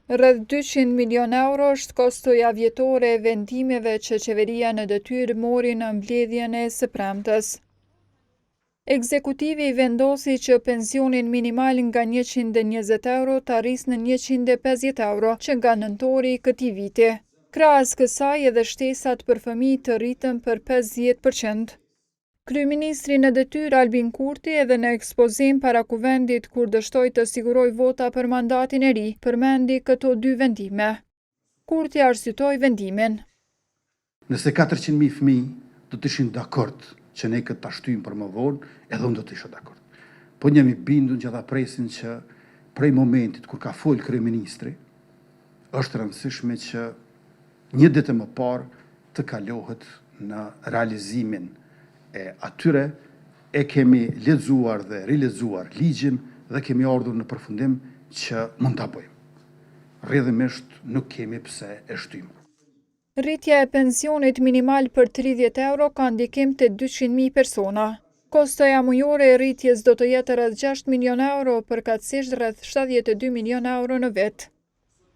Rreth 200 milion euro është kostoja vjetore e vendimeve që qeveria në detyrë mori në mbledhjen e së premtes. Ekzekutivi vendosi që pensionin minimal nga 120 euro të arrisë në 150 euro që nga nëntori i këtij viti. Krahas kësaj edhe shtesat për fëmijë të rritën për 50%. Kryeministri në detyrë Albin Kurti edhe në ekspozim para kuvendit kur dështoi të sigurojë vota për mandatin e ri, përmendi këto dy vendime. Kurti arsyetoi vendimin. Nëse 400.000 fëmijë do të ishin dakord që ne këtë ta shtyjmë për më vonë, edhe unë do të isha dakord. Po jam i bindur që ata presin që prej momentit kur ka fol kryeministri, është rëndësishme që një ditë më parë të kalohet në realizimin e atyre e kemi lexuar dhe rilexuar ligjin dhe kemi ardhur në përfundim që mund ta bëjmë. Rrjedhimisht nuk kemi pse e shtyjmë. Rritja e pensionit minimal për 30 euro ka ndikim të 200.000 persona. Kostoja mujore e rritjes do të jetë rreth 6 milion euro, përkatësisht rreth 72 milion euro në vit.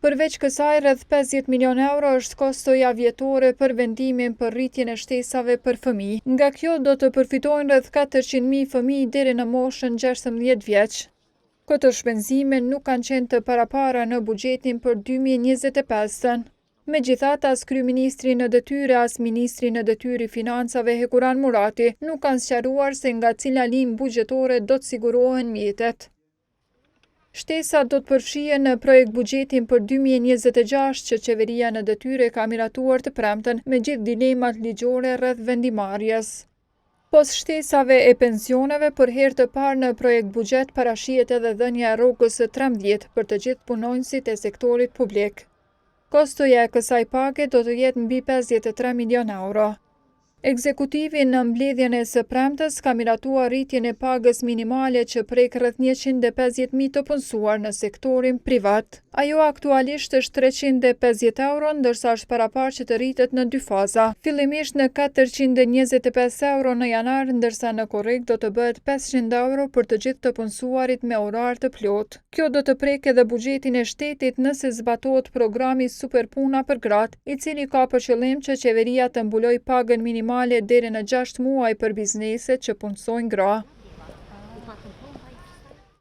Përveç kësaj, rreth 50 milion euro është kostoja vjetore për vendimin për rritjen e shtesave për fëmijë. Nga kjo do të përfitojnë rreth 400.000 fëmijë deri në moshën 16 vjeç. Këto shpenzime nuk kanë qenë të parapara në buxhetin për 2025-ën. Megjithatë, as kryeministri në detyrë as ministri në detyrë i financave Hekuran Murati nuk kanë sqaruar se nga cila linë buxhetore do të sigurohen mjetet. Shtesat do të përfshihen në projekt buxhetin për 2026 që qeveria në detyrë ka miratuar të premten me gjithë dilemat ligjore rreth vendimarrjes. Pos shtesave e pensioneve, për herë të parë në projekt buxhet parashihet edhe dhënia e rrogës së 13 për të gjithë punonjësit e sektorit publik. Kostoja e kësaj page do të jetë mbi 53 milion euro. Ekzekutivi në mbledhjen e së premtes ka miratuar rritjen e pagës minimale që prek rreth 150.000 të punësuar në sektorin privat. Ajo aktualisht është 350 euro, ndërsa është paraparë që të rritet në dy faza. Fillimisht në 425 euro në janar, ndërsa në korrik do të bëhet 500 euro për të gjithë të punësuarit me orar të plotë. Kjo do të prek edhe buxhetin e shtetit nëse zbatohet programi Superpuna për gratë, i cili ka për qëllim që qeveria të mbulojë pagën minimale deri në 6 muaj për bizneset që punësojnë gra.